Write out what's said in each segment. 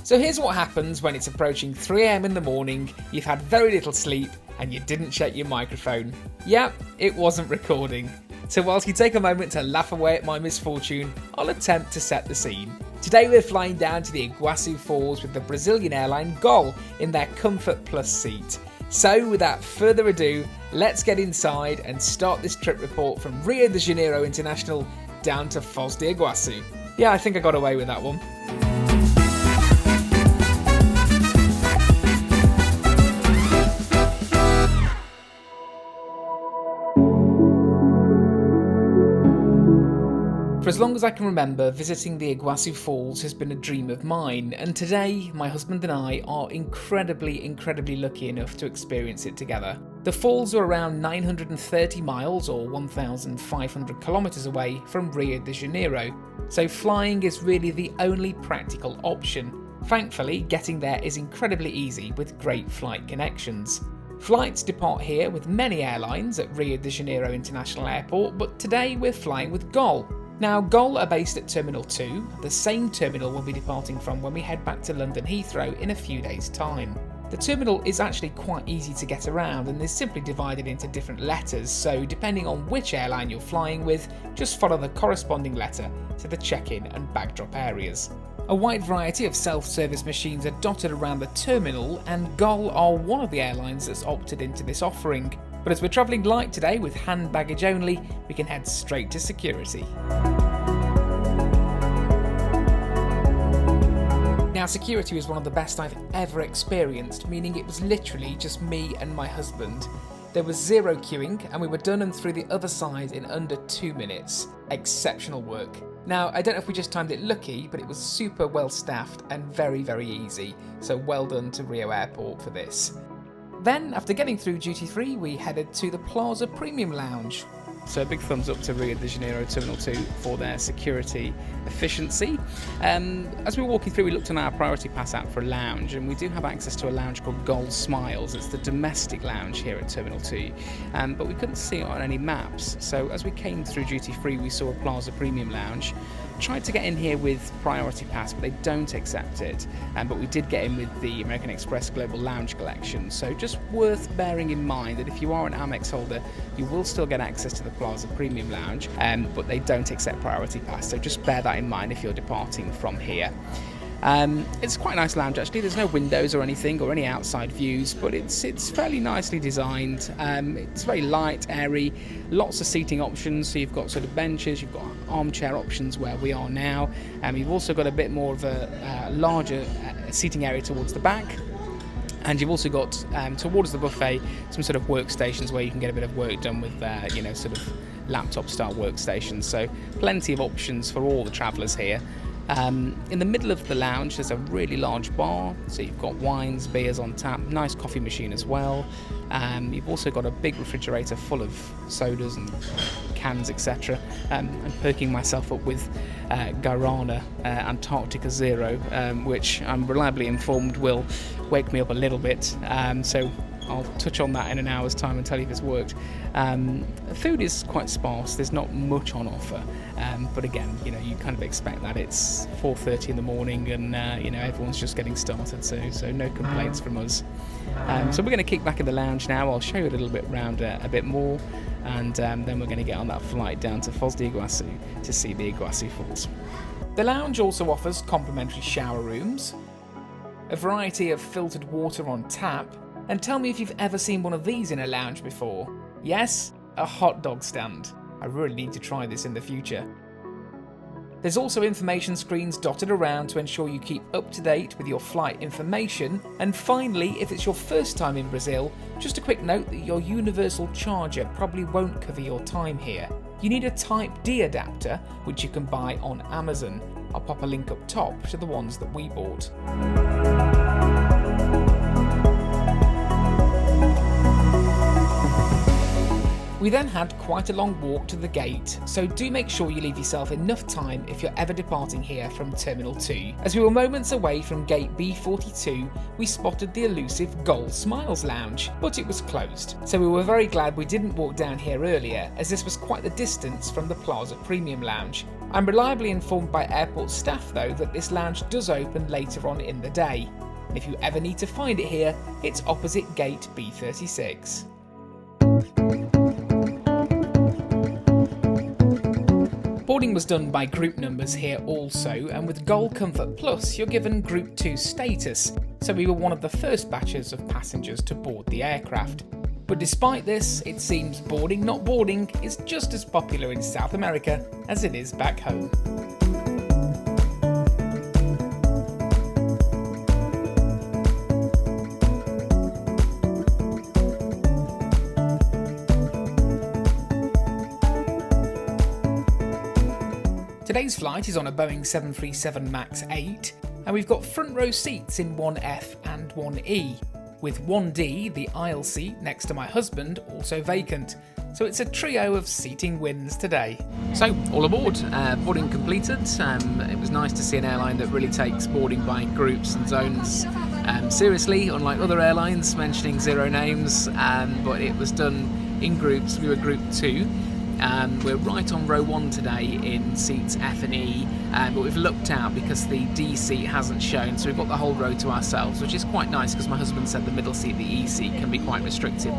So here's what happens when it's approaching 3 AM in the morning, you've had very little sleep, and you didn't check your microphone. Yeah, it wasn't recording. So whilst you take a moment to laugh away at my misfortune, I'll attempt to set the scene. Today we're flying down to the Iguaçu Falls with the Brazilian airline GOL in their Comfort Plus seat. So without further ado, let's get inside and start this trip report from Rio de Janeiro International down to Foz de Iguaçu. Yeah, I think I got away with that one. For as long as I can remember, visiting the Iguaçu Falls has been a dream of mine, and today my husband and I are incredibly lucky enough to experience it together. The falls are around 930 miles or 1,500 kilometers away from Rio de Janeiro, so flying is really the only practical option. Thankfully, getting there is incredibly easy with great flight connections. Flights depart here with many airlines at Rio de Janeiro International Airport, but today we're flying with GOL. Now, GOL are based at Terminal 2, the same terminal we'll be departing from when we head back to London Heathrow in a few days' time. The terminal is actually quite easy to get around and is simply divided into different letters, so depending on which airline you're flying with, just follow the corresponding letter to the check-in and bag drop areas. A wide variety of self-service machines are dotted around the terminal, and GOL are one of the airlines that's opted into this offering. But as we're travelling light today with hand baggage only, we can head straight to security. Now, security was one of the best I've ever experienced, meaning it was literally just me and my husband. There was zero queuing, and we were done and through the other side in under 2 minutes. Exceptional work. Now, I don't know if we just timed it lucky, but it was super well staffed and very easy, so well done to Rio Airport for this. Then, after getting through duty free, we headed to the Plaza Premium Lounge. So a big thumbs up to Rio de Janeiro Terminal 2 for their security efficiency. As we were walking through, we looked on our priority pass app for a lounge, and we do have access to a lounge called GOL Smiles. It's the domestic lounge here at Terminal 2, but we couldn't see it on any maps. So as we came through duty free, we saw a Plaza Premium Lounge. Tried to get in here with priority pass, but they don't accept it. But we did get in with the American Express Global Lounge Collection. So just worth bearing in mind that if you are an Amex holder, you will still get access to the Plaza Premium Lounge, but they don't accept priority pass. So just bear that in mind if you're departing from here. It's quite a nice lounge actually. There's no windows or anything or any outside views, but it's fairly nicely designed. It's very light, airy, lots of seating options. So you've got sort of benches, you've got armchair options where we are now, and you've also got a bit more of a larger seating area towards the back. And you've also got towards the buffet some sort of workstations where you can get a bit of work done with sort of laptop style workstations. So plenty of options for all the travellers here. In the middle of the lounge there's a really large bar, so you've got wines, beers on tap, nice coffee machine as well. You've also got a big refrigerator full of sodas and cans, etc. I'm perking myself up with Guarana Antarctica Zero, which I'm reliably informed will wake me up a little bit, so I'll touch on that in an hour's time and tell you if it's worked. Food is quite sparse, there's not much on offer, but again, you kind of expect that. It's 4:30 in the morning and everyone's just getting started, so no complaints from us. So we're going to kick back in the lounge now. I'll show you a little bit around a bit more, and then we're going to get on that flight down to Foz de Iguaçu to see the Iguaçu Falls. The lounge also offers complimentary shower rooms, a variety of filtered water on tap, and tell me if you've ever seen one of these in a lounge before. Yes, a hot dog stand. I really need to try this in the future. There's also information screens dotted around to ensure you keep up to date with your flight information. And finally, if it's your first time in Brazil, just a quick note that your universal charger probably won't cover your time here. You need a Type D adapter, which you can buy on Amazon. I'll pop a link up top to the ones that we bought. We then had quite a long walk to the gate, so do make sure you leave yourself enough time if you're ever departing here from Terminal 2. As we were moments away from gate B42, we spotted the elusive GOL Smiles Lounge, but it was closed. So we were very glad we didn't walk down here earlier, as this was quite the distance from the Plaza Premium Lounge. I'm reliably informed by airport staff though that this lounge does open later on in the day. And if you ever need to find it here, it's opposite gate B36. Boarding was done by group numbers here also, and with GOL Comfort Plus you're given Group 2 status, so we were one of the first batches of passengers to board the aircraft. But despite this, it seems boarding not boarding is just as popular in South America as it is back home. Today's flight is on a Boeing 737 MAX 8, and we've got front row seats in 1F and 1E, with 1D, the aisle seat next to my husband, also vacant. So it's a trio of seating wins today. So, all aboard, boarding completed. It was nice to see an airline that really takes boarding by groups and zones seriously, unlike other airlines, mentioning zero names, but it was done in groups. We were Group 2. We're right on row 1 today in seats F and E, but we've looked out because the D seat hasn't shown, so we've got the whole row to ourselves, which is quite nice because my husband said the middle seat, the E seat, can be quite restrictive.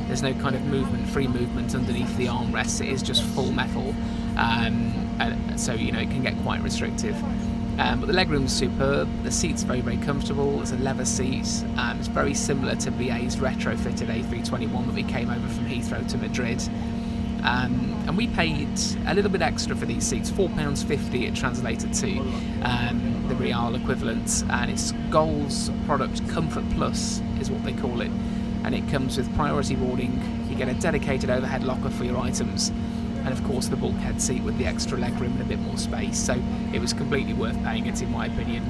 There's no kind of movement, free movement underneath the armrests. It is just full metal, so it can get quite restrictive. But the legroom's superb, the seat's very, very comfortable. It's a leather seat. It's very similar to BA's retrofitted A321 that we came over from Heathrow to Madrid. And we paid a little bit extra for these seats, £4.50 it translated to, the real equivalent, and it's GOL's product Comfort Plus is what they call it, and it comes with priority boarding. You get a dedicated overhead locker for your items, and of course the bulkhead seat with the extra legroom and a bit more space, so it was completely worth paying it in my opinion.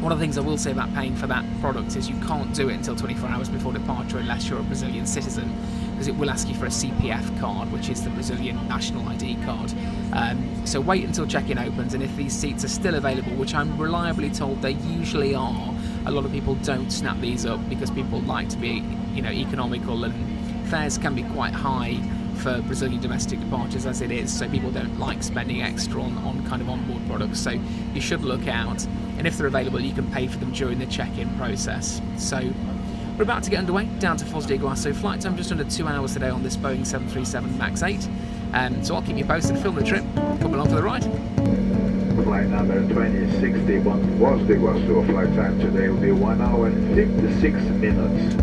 One of the things I will say about paying for that product is you can't do it until 24 hours before departure unless you're a Brazilian citizen, because it will ask you for a CPF card, which is the Brazilian national ID card. So wait until check-in opens, and if these seats are still available, which I'm reliably told they usually are, a lot of people don't snap these up because people like to be, economical, and fares can be quite high for Brazilian domestic departures as it is, so people don't like spending extra on kind of onboard products, so you should look out, and if they're available you can pay for them during the check-in process. So we're about to get underway down to Foz do Iguaçu. Flight time just under 2 hours today on this Boeing 737 MAX 8, so I'll keep you posted, film the trip, come along for the ride. Flight number 2061 Foz do Iguaçu. Flight time today will be 1 hour and 56 minutes.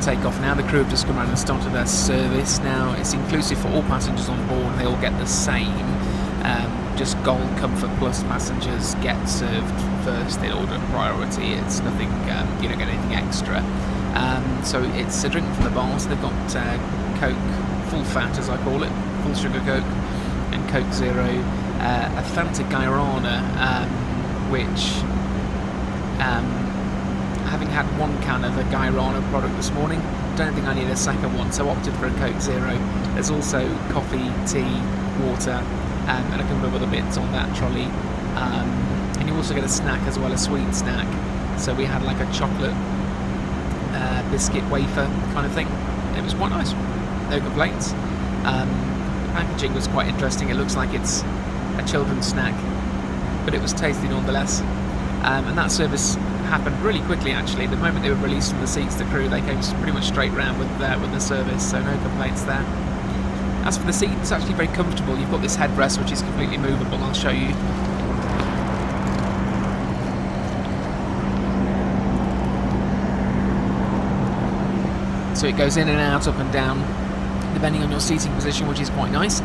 take off now. The crew have just come around and started their service. Now it's inclusive for all passengers on board, and they all get the same. Just GOL Comfort Plus passengers get served first in order of priority. It's nothing, you don't get anything extra. So it's a drink from the bar, so they've got Coke, full fat as I call it, full sugar Coke, and Coke Zero, a Fanta Guarana, which, having had one can of a Guarana product this morning, don't think I need a second one, so opted for a Coke Zero. There's also coffee, tea, water, and a couple of other bits on that trolley. And you also get a snack as well, a sweet snack. So we had like a chocolate biscuit wafer kind of thing. It was quite nice, no complaints. Packaging was quite interesting. It looks like it's a children's snack, but it was tasty nonetheless. And that service happened really quickly actually. The moment they were released from the seats, the crew, they came pretty much straight round with the service, so no complaints there. As for the seat, it's actually very comfortable. You've got this headrest which is completely movable. I'll show you. So it goes in and out, up and down, depending on your seating position, which is quite nice.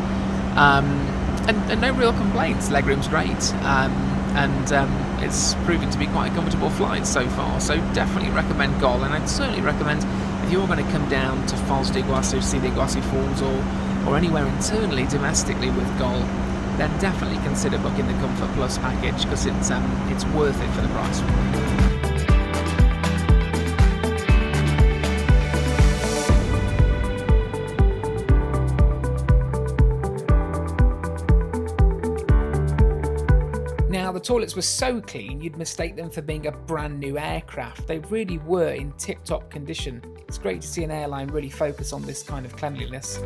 And no real complaints. Legroom's great. It's proven to be quite a comfortable flight so far. So definitely recommend GOL, and I'd certainly recommend if you're going to come down to Foz do Iguaçu, see the Iguaçu Falls, or anywhere internally, domestically with GOL, then definitely consider booking the Comfort Plus package, because it's worth it for the price. Now, the toilets were so clean you'd mistake them for being a brand new aircraft. They really were in tip-top condition. It's great to see an airline really focus on this kind of cleanliness.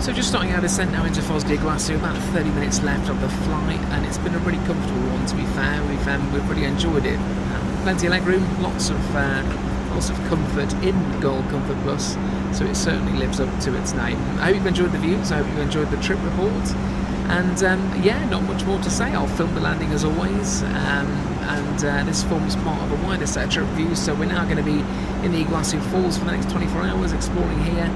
So just starting our descent now into Foz do Iguaçu, about 30 minutes left of the flight, and it's been a really comfortable one, to be fair. We've really enjoyed it. Plenty of legroom, lots of comfort in GOL Comfort Plus, so it certainly lives up to its name. I hope you've enjoyed the views, I hope you've enjoyed the trip report, and yeah, not much more to say. I'll film the landing as always, and this forms part of a wider set of trip reviews. So we're now going to be in the Iguaçu Falls for the next 24 hours exploring here,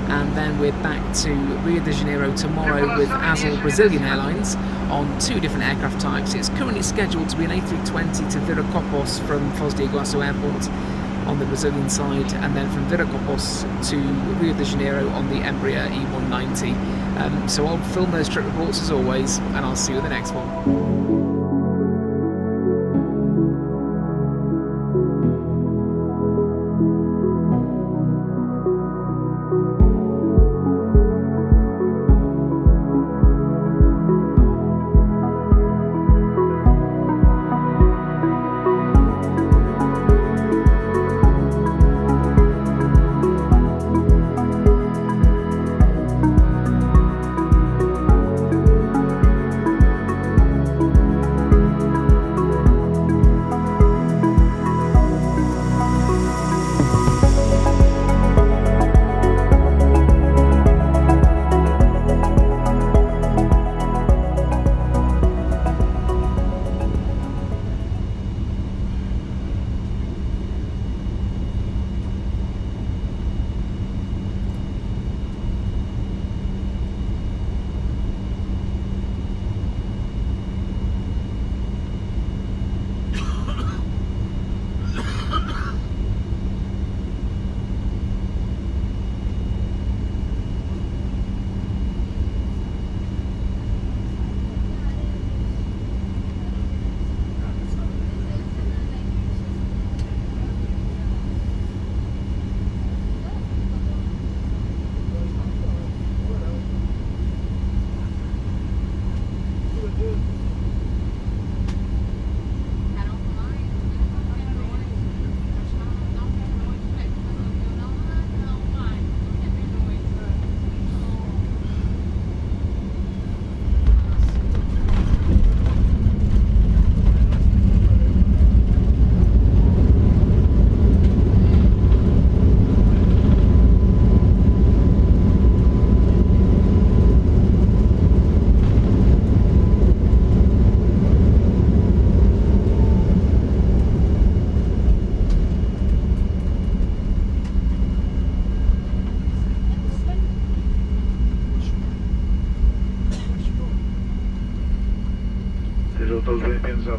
and then we're back to Rio de Janeiro tomorrow with GOL Brazilian Airlines on 2 different aircraft types. It's currently scheduled to be an A320 to Viracopos from Foz do Iguaçu Airport on the Brazilian side, and then from Viracopos to Rio de Janeiro on the Embraer E190. So I'll film those trip reports as always, and I'll see you in the next one.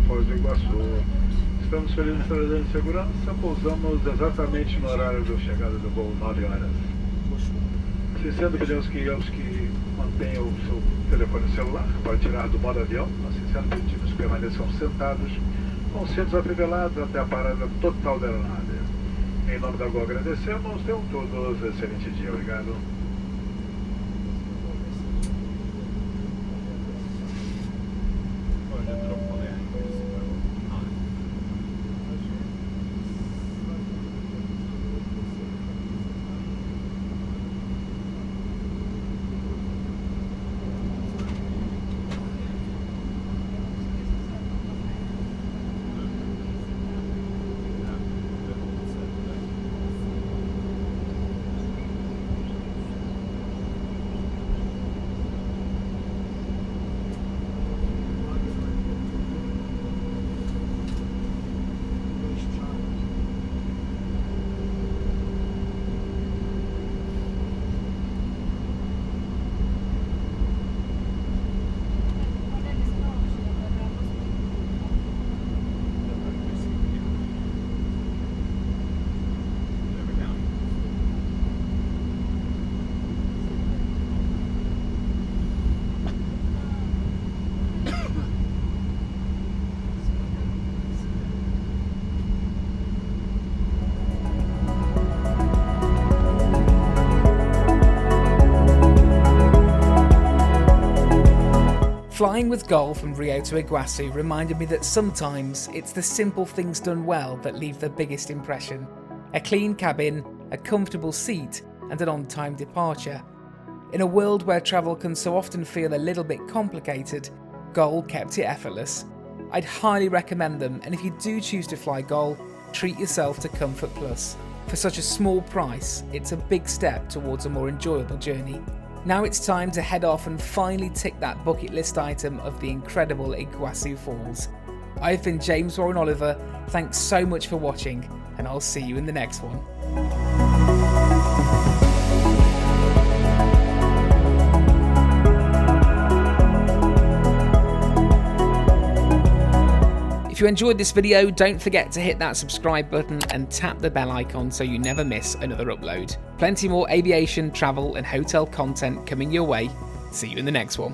Foz do Iguaçu. Estamos felizes de trazer em segurança, pousamos exatamente no horário de chegada do voo, 9 horas. Se sendo pedimos que mantenham o seu telefone celular, pode tirar do modo avião, assim sendo pedimos que permaneçam sentados, com os cintos afivelados até a parada total da aeronave. Em nome da GOL agradecemos, tenham todos um excelente dia, obrigado. Flying with GOL from Rio to Iguaçu reminded me that sometimes it's the simple things done well that leave the biggest impression. A clean cabin, a comfortable seat, and an on-time departure. In a world where travel can so often feel a little bit complicated, GOL kept it effortless. I'd highly recommend them, and if you do choose to fly GOL, treat yourself to Comfort Plus. For such a small price, it's a big step towards a more enjoyable journey. Now it's time to head off and finally tick that bucket list item of the incredible Iguaçu Falls. I've been James Warren Oliver, thanks so much for watching, and I'll see you in the next one. If you enjoyed this video, don't forget to hit that subscribe button and tap the bell icon so you never miss another upload. Plenty more aviation, travel and hotel content coming your way. See you in the next one.